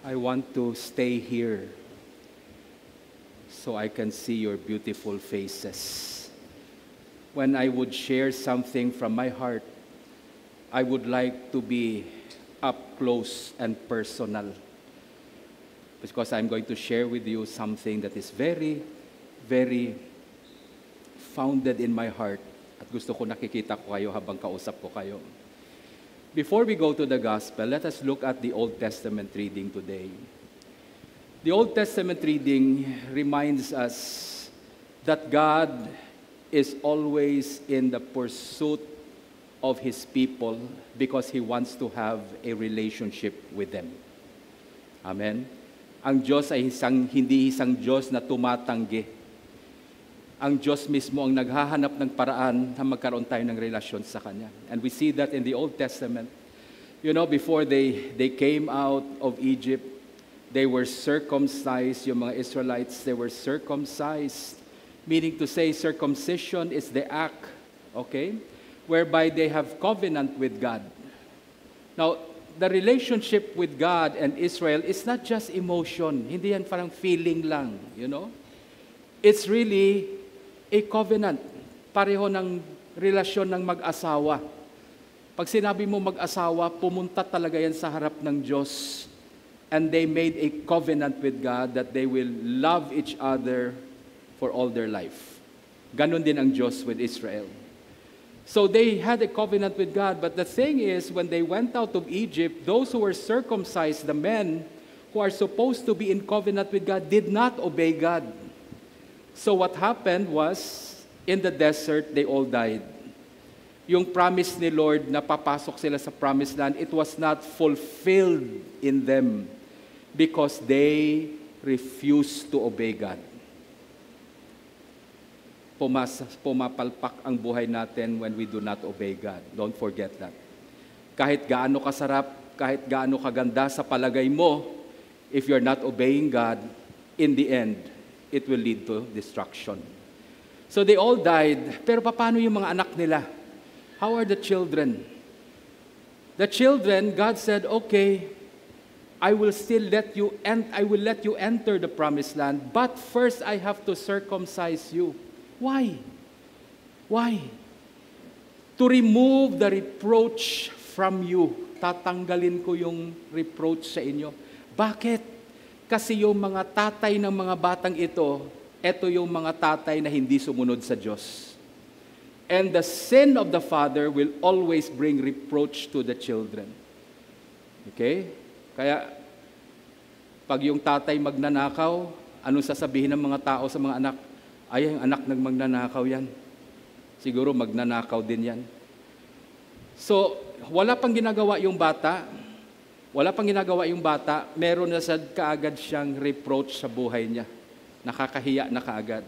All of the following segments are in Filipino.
I want to stay here so I can see your beautiful faces. When I would share something from my heart, I would like to be up close and personal, because I'm going to share with you something that is very, very founded in my heart at gusto ko nakikita ko kayo habang kausap ko kayo. Before we go to the gospel, let us look at the Old Testament reading today. The Old Testament reading reminds us that God is always in the pursuit of His people because He wants to have a relationship with them. Amen? Ang Diyos ay hindi isang Diyos na tumatanggi. Ang Diyos mismo ang naghahanap ng paraan na magkaroon tayo ng relasyon sa Kanya. And we see that in the Old Testament. You know, before they came out of Egypt, they were circumcised. Yung mga Israelites, they were circumcised. Meaning to say, circumcision is the act, okay, whereby they have covenant with God. Now, the relationship with God and Israel is not just emotion. Hindi yan parang feeling lang, you know. It's really a covenant. Pareho ng relasyon ng mag-asawa. Pag sinabi mo mag-asawa, pumunta talaga yan sa harap ng Diyos. And they made a covenant with God that they will love each other for all their life. Ganon din ang Diyos with Israel. So they had a covenant with God. But the thing is, when they went out of Egypt, those who were circumcised, the men who are supposed to be in covenant with God, did not obey God. So what happened was, in the desert, they all died. Yung promise ni Lord na papasok sila sa promised land, it was not fulfilled in them because they refused to obey God. Pumapalpak ang buhay natin when we do not obey God. Don't forget that. Kahit gaano kasarap, kahit gaano kaganda sa palagay mo, if you're not obeying God, in the end, it will lead to destruction. So they all died. Pero paano yung mga anak nila? How are the children? The children, God said, okay, I will let you enter the promised land, but first I have to circumcise you. Why? Why? To remove the reproach from you. Tatanggalin ko yung reproach sa inyo. Bakit? Kasi yung mga tatay ng mga batang ito yung mga tatay na hindi sumunod sa Diyos. And the sin of the father will always bring reproach to the children. Okay? Kaya, pag yung tatay magnanakaw, anong sasabihin ng mga tao sa mga anak? Ay, ang anak ng magnanakaw yan. Siguro magnanakaw din yan. So, wala pang ginagawa yung bata, meron na kaagad siyang reproach sa buhay niya. Nakakahiya na kaagad.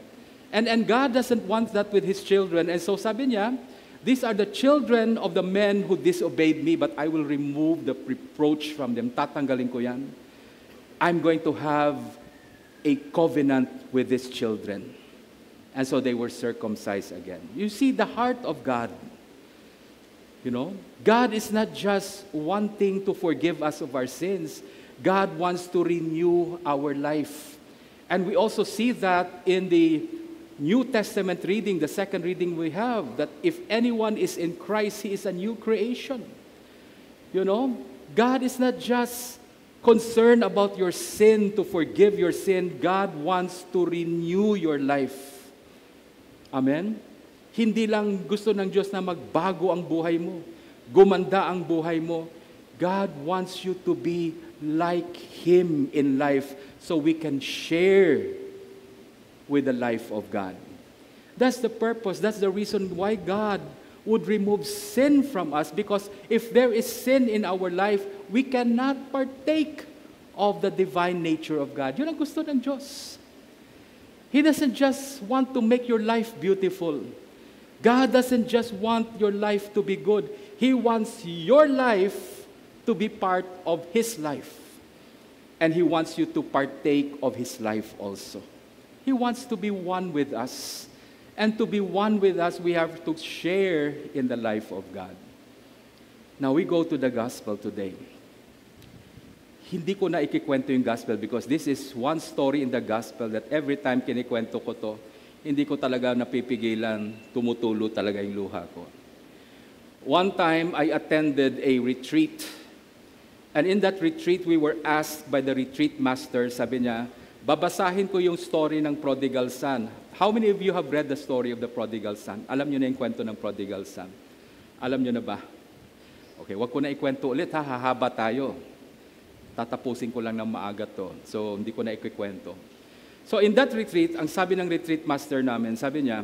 And God doesn't want that with His children. And so sabi niya, these are the children of the men who disobeyed me, but I will remove the reproach from them. Tatanggalin ko yan. I'm going to have a covenant with these children. And so they were circumcised again. You see the heart of God. You know, God is not just wanting to forgive us of our sins. God wants to renew our life. And we also see that in the New Testament reading, the second reading we have, that if anyone is in Christ, he is a new creation. You know, God is not just concerned about your sin, to forgive your sin. God wants to renew your life. Amen? Hindi lang gusto ng Diyos na magbago ang buhay mo, gumanda ang buhay mo. God wants you to be like Him in life so we can share with the life of God. That's the purpose. That's the reason why God would remove sin from us, because if there is sin in our life, we cannot partake of the divine nature of God. Yun ang gusto ng Diyos. He doesn't just want to make your life beautiful. God doesn't just want your life to be good. He wants your life to be part of His life. And He wants you to partake of His life also. He wants to be one with us. And to be one with us, we have to share in the life of God. Now we go to the gospel today. hindi ko na ikikwento yung gospel because this is one story in the gospel that every time kinikwento ko to, hindi ko talaga napipigilan, tumutulo talaga yung luha ko. One time, I attended a retreat. And in that retreat, we were asked by the retreat master, sabi niya, babasahin ko yung story ng prodigal son. How many of you have read the story of the prodigal son? Alam niyo na yung kwento ng prodigal son? Alam niyo na ba? Okay, wag ko na ikwento ulit ha, hahaba tayo. Tatapusin ko lang ng maaga to. So, hindi ko na ikikwento. So, in that retreat, ang sabi ng retreat master namin, sabi niya,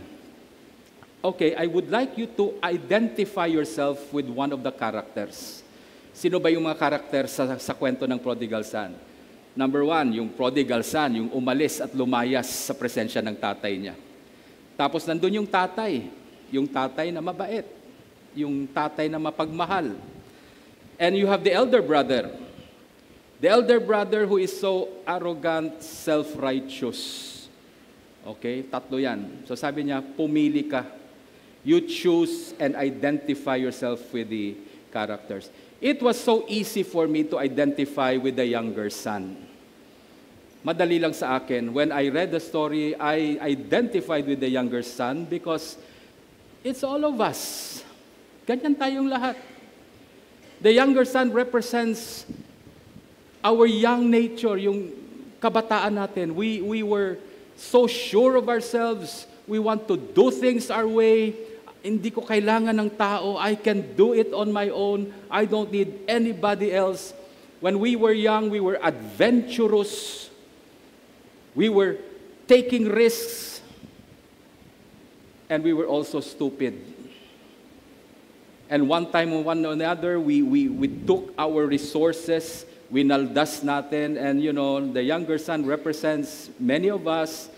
okay, I would like you to identify yourself with one of the characters. Sino ba yung mga karakter sa kwento ng prodigal son? Number 1, yung prodigal son, yung umalis at lumayas sa presensya ng tatay niya. Tapos nandun yung tatay na mabait, yung tatay na mapagmahal. And you have the elder brother. The elder brother who is so arrogant, self-righteous. Okay, 3 yan. So sabi niya, pumili ka. You choose and identify yourself with the characters. It was so easy for me to identify with the younger son. Madali lang sa akin. When I read the story, I identified with the younger son because it's all of us. Ganyan tayong lahat. The younger son represents our young nature, yung kabataan natin. We were so sure of ourselves. We want to do things our way. Hindi ko kailangan ng tao. I can do it on my own. I don't need anybody else. When we were young, we were adventurous. We were taking risks. And we were also stupid. And one time or one another, we took our resources, winaldas natin, and the younger son represents many of us.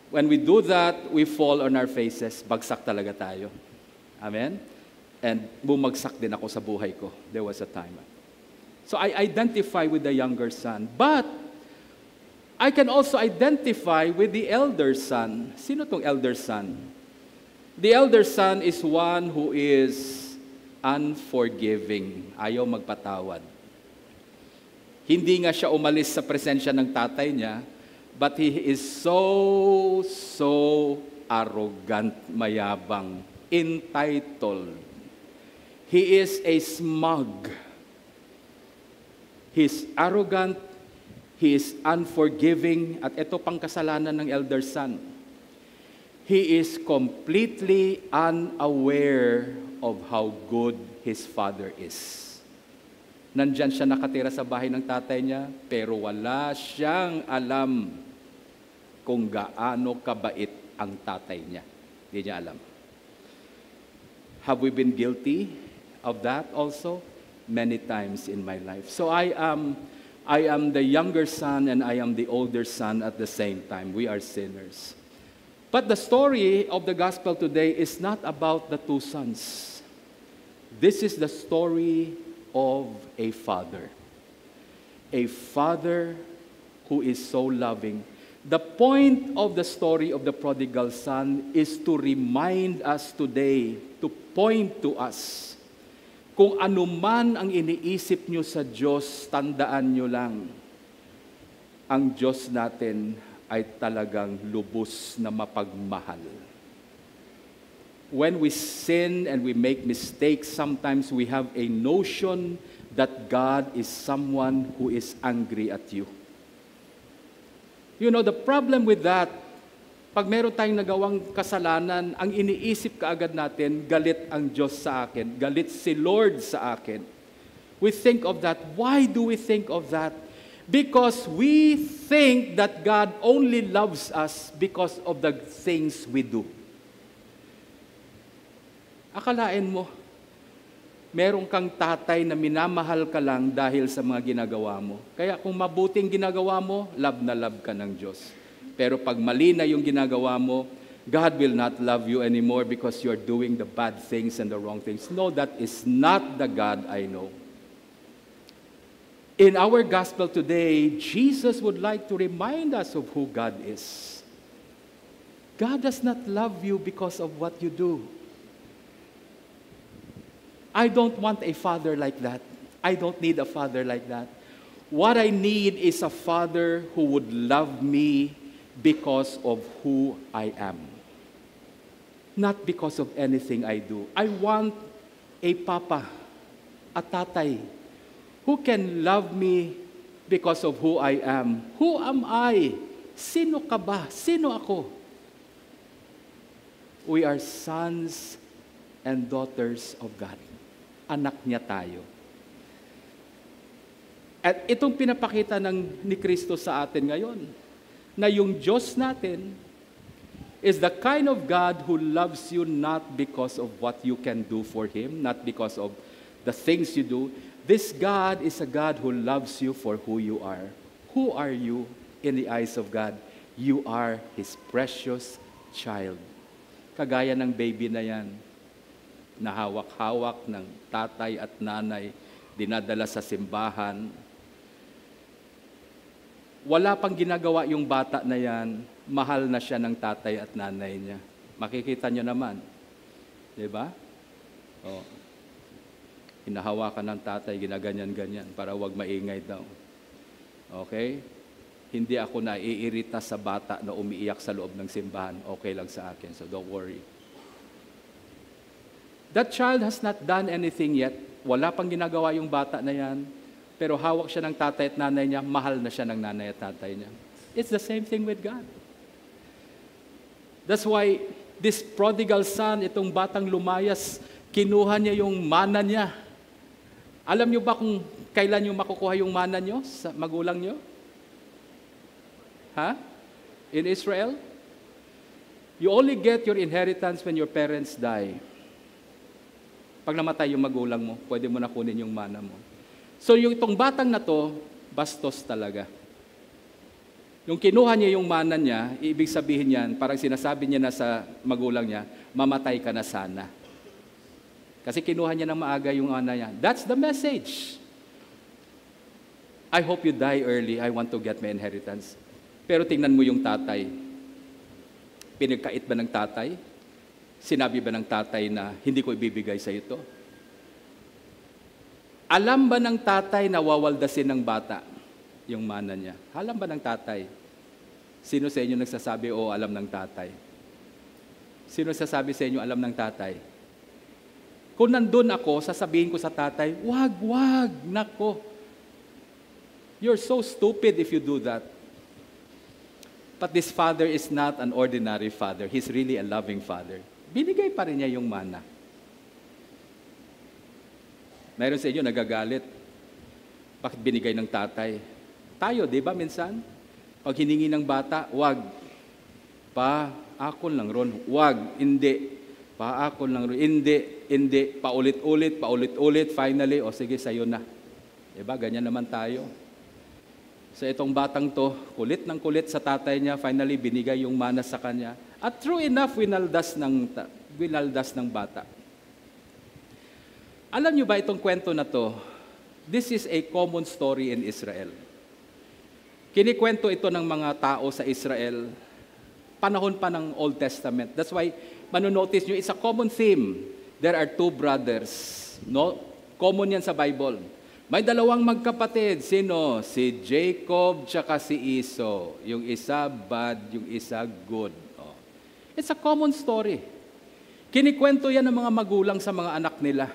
When we do that, we fall on our faces. Bagsak talaga tayo. Amen? And bumagsak din ako sa buhay ko. There was a time. So I identify with the younger son. But I can also identify with the elder son. Sino tong elder son? The elder son is one who is unforgiving. Ayaw magpatawad. Hindi nga siya umalis sa presensya ng tatay niya, but he is so arrogant, mayabang, entitled. He is a smug. He is arrogant. He is unforgiving. At ito pang kasalanan ng elder son. He is completely unaware of how good his father is. Nandyan siya nakatira sa bahay ng tatay niya, pero wala siyang alam kung gaano kabait ang tatay niya. Hindi niya alam. Have we been guilty of that also? Many times in my life. So I am the younger son and I am the older son at the same time. We are sinners. But the story of the gospel today is not about the 2 sons. This is the story of a father. A father who is so loving. The point of the story of the prodigal son is to remind us today, to point to us, kung anuman ang iniisip nyo sa Diyos, tandaan nyo lang, ang Diyos natin ay talagang lubos na mapagmahal. When we sin and we make mistakes, sometimes we have a notion that God is someone who is angry at you. The problem with that, pag meron tayong nagawang kasalanan, ang iniisip kaagad natin, galit ang Diyos sa akin, galit si Lord sa akin. We think of that. Why do we think of that? Because we think that God only loves us because of the things we do. Akalain mo, meron kang tatay na minamahal ka lang dahil sa mga ginagawa mo. Kaya kung mabuting ginagawa mo, love na love ka ng Diyos. Pero pag mali na yung ginagawa mo, God will not love you anymore because you're doing the bad things and the wrong things. No, that is not the God I know. In our gospel today, Jesus would like to remind us of who God is. God does not love you because of what you do. I don't want a father like that. I don't need a father like that. What I need is a father who would love me because of who I am. Not because of anything I do. I want a papa, a tatay, who can love me because of who I am. Who am I? Sino ka ba? Sino ako? We are sons and daughters of God. Anak niya tayo. At itong pinapakita ni Kristo sa atin ngayon, na yung Diyos natin is the kind of God who loves you not because of what you can do for Him, not because of the things you do. This God is a God who loves you for who you are. Who are you in the eyes of God? You are His precious child. Kagaya ng baby na yan, na hawak-hawak ng tatay at nanay, dinadala sa simbahan. Wala pang ginagawa yung bata na yan, mahal na siya ng tatay at nanay niya. Makikita niyo naman. Diba? Oh. Hinahawakan ng tatay, ginaganyan-ganyan para wag maingay daw. Okay? Hindi ako naiirita sa bata na umiiyak sa loob ng simbahan. Okay lang sa akin, so don't worry. That child has not done anything yet. Wala pang ginagawa yung bata na yan. Pero hawak siya ng tatay at nanay niya, mahal na siya ng nanay at tatay niya. It's the same thing with God. That's why this prodigal son, itong batang lumayas, kinuha niya yung mana niya. Alam niyo ba kung kailan niyo makukuha yung mana niyo sa magulang niyo? Ha? In Israel? You only get your inheritance when your parents die. Pag namatay yung magulang mo, pwede mo na kunin yung mana mo. So yung itong batang na to, bastos talaga. Yung kinuha niya yung mana niya, ibig sabihin niyan, parang sinasabi niya na sa magulang niya, mamatay ka na sana. Kasi kinuha niya ng maaga yung mana niya. That's the message. I hope you die early. I want to get my inheritance. Pero tingnan mo yung tatay. Pinagkait ba ng tatay? Sinabi ba ng tatay na hindi ko ibibigay sa ito? Alam ba ng tatay na wawaldasin ng bata yung mana niya? Alam ba ng tatay? Sino sa inyo nagsasabi, alam ng tatay? Sino sasabi sa inyo, alam ng tatay? Kung nandun ako, sasabihin ko sa tatay, wag, nako. You're so stupid if you do that. But this father is not an ordinary father. He's really a loving father. Binigay pa rin niya yung mana. Mayroon sa inyo nagagalit. Bakit binigay ng tatay? Tayo, di ba minsan? Pag hiningi ng bata, wag. Pa, akon lang ron. Wag, hindi. Pa, akon lang ron. Hindi. Paulit-ulit. Finally, sige, sayo na. Di ba? Ganyan naman tayo. So itong batang to, kulit ng kulit sa tatay niya, finally binigay yung mana sa kanya. At true enough, winaldas ng bata. Alam niyo ba itong kwento na to? This is a common story in Israel. Kinikwento ito ng mga tao sa Israel, panahon pa ng Old Testament. That's why, manonotice nyo, it's a common theme. There are two brothers. No? Common yan sa Bible. May dalawang magkapatid. Sino? Si Jacob tsaka si Esau. Yung isa bad, yung isa good. Oh. It's a common story. Kinikwento yan ng mga magulang sa mga anak nila.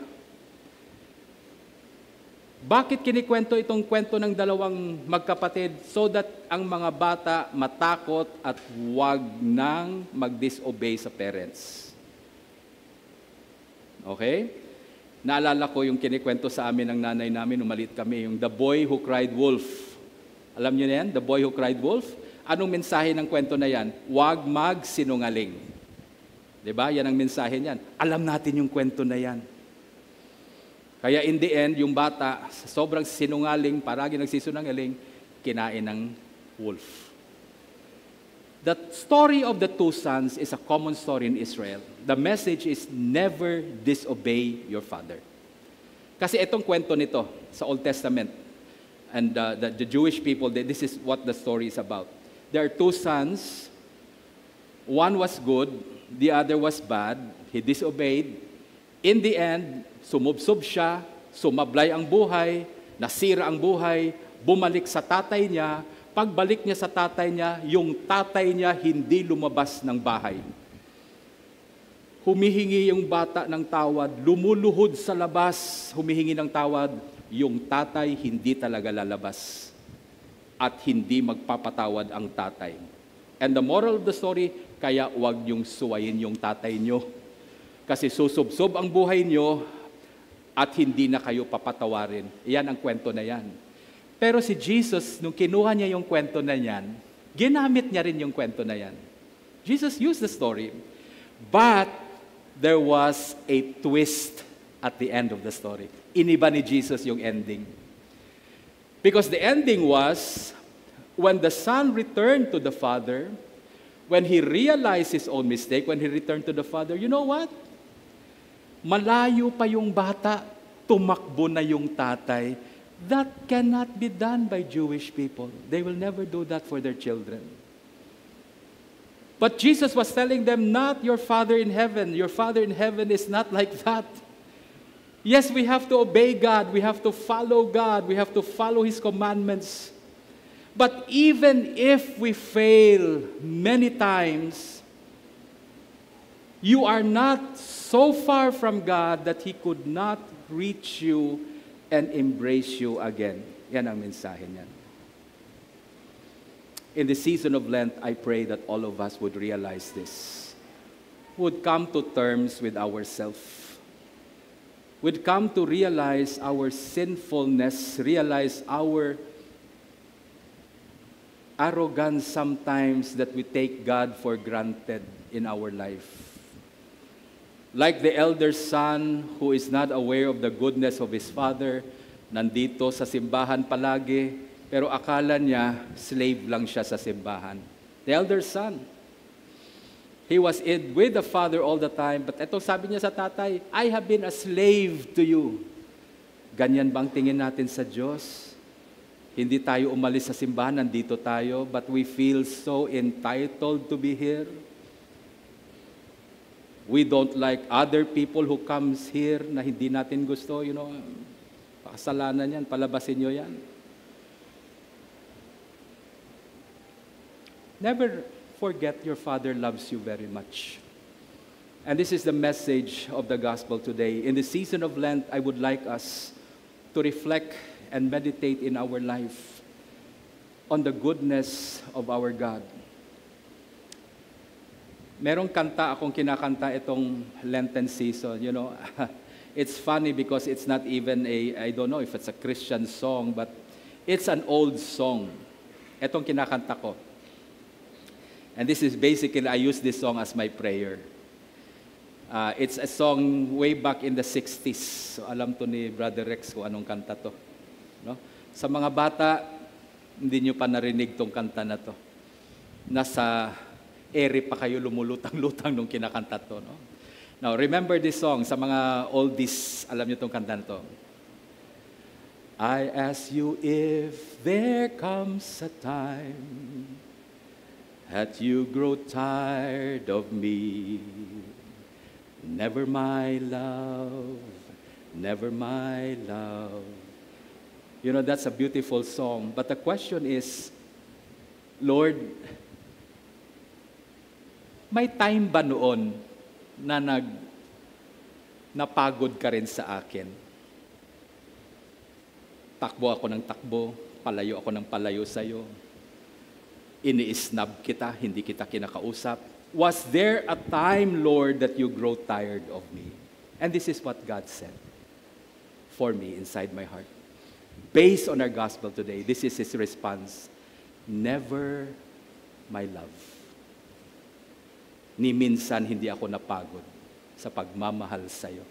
Bakit kinikwento itong kwento ng dalawang magkapatid? So that ang mga bata matakot at huwag nang mag-disobey sa parents. Okay? Naalala ko yung kinikwento sa amin ng nanay namin, umalit kami, yung The Boy Who Cried Wolf. Alam niyo na yan? The Boy Who Cried Wolf? Anong mensahe ng kwento na yan? Huwag magsinungaling. Diba? Yan ang mensahe niyan. Alam natin yung kwento na yan. Kaya in the end, yung bata, sobrang sinungaling, paragi nagsisunungaling, kinain ng wolf. The story of the two sons is a common story in Israel. The message is never disobey your father. Kasi itong kwento nito sa Old Testament, and the Jewish people, this is what the story is about. There are two sons. One was good, the other was bad. He disobeyed. In the end, sumubsob siya, sumablay ang buhay, nasira ang buhay, bumalik sa tatay niya. Pagbalik niya sa tatay niya, yung tatay niya hindi lumabas ng bahay. Humihingi yung bata ng tawad, lumuluhod sa labas, humihingi ng tawad, yung tatay hindi talaga lalabas. At hindi magpapatawad ang tatay. And the moral of the story, kaya huwag niyong suwayin yung tatay niyo. Kasi susubsob ang buhay niyo at hindi na kayo papatawarin. Iyan ang kwento na yan. Pero si Jesus, nung kinuha niya yung kwento na yan, ginamit niya rin yung kwento na yan. Jesus used the story. But there was a twist at the end of the story. Iniba ni Jesus yung ending. Because the ending was, when the son returned to the father, when he realized his own mistake, when he returned to the father, you know what? Malayo pa yung bata, tumakbo na yung tatay. That cannot be done by Jewish people. They will never do that for their children. But Jesus was telling them, not your Father in heaven. Your Father in heaven is not like that. Yes, we have to obey God. We have to follow God. We have to follow His commandments. But even if we fail many times, you are not so far from God that He could not reach you and embrace you again. Yan ang mensahe niyan. In the season of Lent, I pray that all of us would realize this. Would come to terms with ourselves. Would come to realize our sinfulness, realize our arrogance sometimes that we take God for granted in our life. Like the elder son who is not aware of the goodness of his father, nandito sa simbahan palagi, pero akala niya slave lang siya sa simbahan. The elder son. He was with the father all the time, but eto sabi niya sa tatay, I have been a slave to you. Ganyan bang tingin natin sa Diyos? Hindi tayo umalis sa simbahan, nandito tayo, but we feel so entitled to be here. We don't like other people who comes here na hindi natin gusto, pakasalanan yan, palabasin nyo yan. Never forget your Father loves you very much. And this is the message of the gospel today. In the season of Lent, I would like us to reflect and meditate in our life on the goodness of our God. Merong kanta akong kinakanta itong Lenten season, It's funny because it's not even I don't know if it's a Christian song, but it's an old song. Itong kinakanta ko. And this is basically, I use this song as my prayer. It's a song way back in the 60s. So alam to ni Brother Rex kung anong kanta to. No? Sa mga bata, hindi nyo pa narinig tong kanta na to. Nasa ere pa kayo lumulutang-lutang nung kinakanta to. No? Now, remember this song. Sa mga oldies, alam nyo tong kanta na to. I ask you if there comes a time that you grow tired of me. Never my love, never my love. That's a beautiful song. But the question is, Lord, may time ba noon na napagod ka rin sa akin? Takbo ako ng takbo, palayo ako ng palayo sa'yo. Ini-snub kita, hindi kita kinakausap. Was there a time, Lord, that you grow tired of me? And this is what God said for me inside my heart. Based on our gospel today, this is His response. Never, my love. Ni minsan hindi ako napagod sa pagmamahal sa'yo.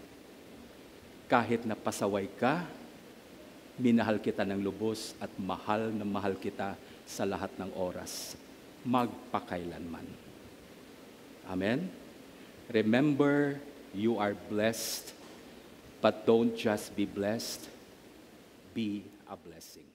Kahit napasaway ka, minahal kita ng lubos at mahal na mahal kita sa lahat ng oras, magpakailanman. Amen? Remember, you are blessed, but don't just be blessed, be a blessing.